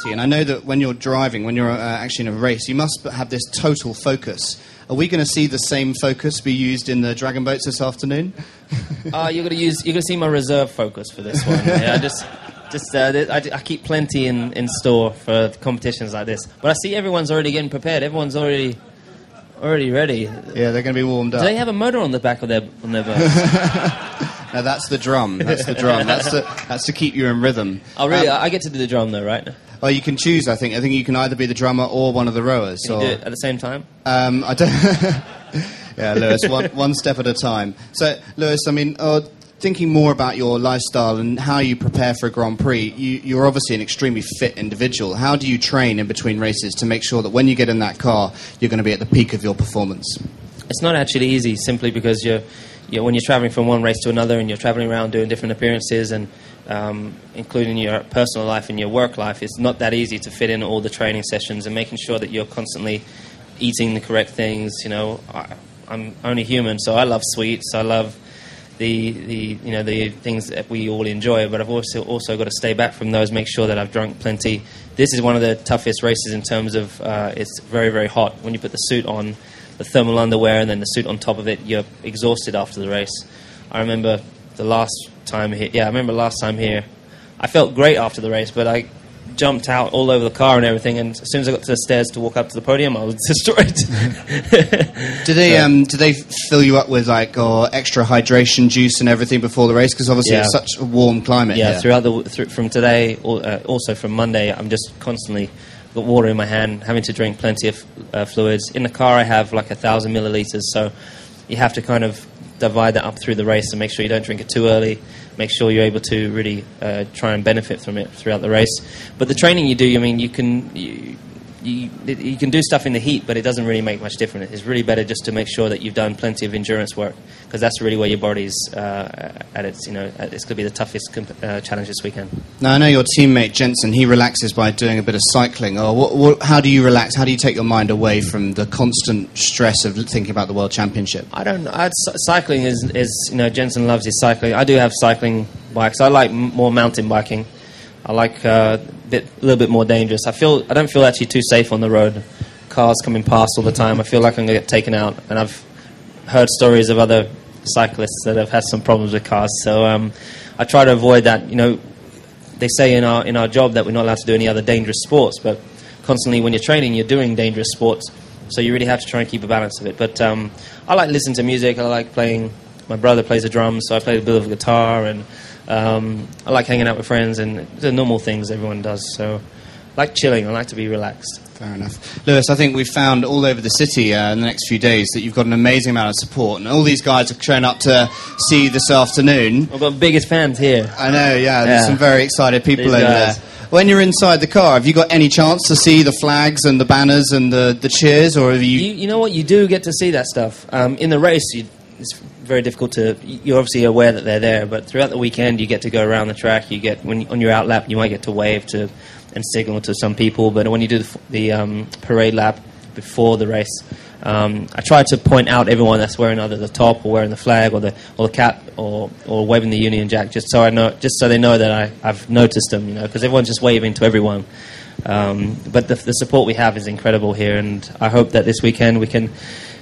And I know that when you're driving, when you're actually in a race, you must have this total focus. Are we going to see the same focus be used in the Dragon Boats this afternoon? You're going to see my reserve focus for this one. Yeah, I keep plenty in store for competitions like this. But I see everyone's already getting prepared. Everyone's already ready. Yeah, they're going to be warmed up. Do they have a motor on the back of their boat? No, that's the drum. That's the drum. That's to keep you in rhythm. Oh, really? I get to do the drum, though, right? Well, you can choose, I think. I think you can either be the drummer or one of the rowers. Can you do it at the same time? I don't... Yeah, Lewis, one step at a time. So, Lewis, I mean, thinking more about your lifestyle and how you prepare for a Grand Prix, you're obviously an extremely fit individual. How do you train in between races to make sure that when you get in that car, you're going to be at the peak of your performance? It's not actually easy, simply because when you're traveling from one race to another and you're traveling around doing different appearances and including your personal life and your work life, it's not that easy to fit in all the training sessions and making sure that you're constantly eating the correct things. You know, I'm only human, so I love sweets. I love the things that we all enjoy, but I've also got to stay back from those, make sure that I've drunk plenty. This is one of the toughest races in terms of it's very, very hot. When you put the suit on, the thermal underwear, and then the suit on top of it, you're exhausted after the race. I remember last time here, I felt great after the race, but I jumped out all over the car and everything, and as soon as I got to the stairs to walk up to the podium, I was destroyed. Do they fill you up with extra hydration juice and everything before the race? Because obviously it's such a warm climate. Yeah, from today, also from Monday, I'm just constantly got water in my hand, having to drink plenty of fluids. In the car, I have 1,000 milliliters, so you have to kind of divide that up through the race and make sure you don't drink it too early. Make sure you're able to really try and benefit from it throughout the race. But the training you do, I mean, you can do stuff in the heat, but it doesn't really make much difference. It's really better just to make sure that you've done plenty of endurance work, because that's really where your body's at its, it's going to be the toughest challenge this weekend. Now, I know your teammate Jensen, he relaxes by doing a bit of cycling. How do you relax? How do you take your mind away from the constant stress of thinking about the World Championship? I don't know. Cycling is Jensen loves his cycling. I do have cycling bikes. I like more mountain biking. I like a little bit more dangerous. I don't feel actually too safe on the road. Cars coming past all the time. I feel like I'm going to get taken out. And I've heard stories of other cyclists that have had some problems with cars. So I try to avoid that. They say in our job that we're not allowed to do any other dangerous sports, but constantly when you're training, you're doing dangerous sports. So you really have to try and keep a balance of it. But I like listening to music. I like playing. My brother plays the drums, so I play a bit of guitar, and I like hanging out with friends and the normal things everyone does. So I like chilling. I like to be relaxed. Fair enough. Lewis, I think we've found all over the city in the next few days that you've got an amazing amount of support, and all these guys have shown up to see you this afternoon. I've got the biggest fans here. I know, yeah. There's some very excited people over there. When you're inside the car, have you got any chance to see the flags and the banners and the cheers, or have you... You know what? You do get to see that stuff. In the race, it's very difficult to... You're obviously aware that they're there, but throughout the weekend, you get to go around the track. You get, on your out lap, you might get to wave to and signal to some people, but when you do the parade lap before the race, I try to point out everyone that's wearing either the top or wearing the flag or the cap or waving the Union Jack, just so they know that I've noticed them, because everyone's just waving to everyone. But the support we have is incredible here, and I hope that this weekend we can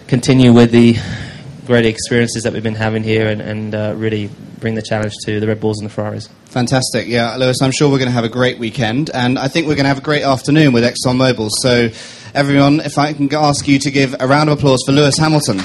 continue with the great experiences that we've been having here and really bring the challenge to the Red Bulls and the Ferraris. Fantastic. Yeah, Lewis, I'm sure we're going to have a great weekend, and I think we're going to have a great afternoon with ExxonMobil. So, everyone, if I can ask you to give a round of applause for Lewis Hamilton.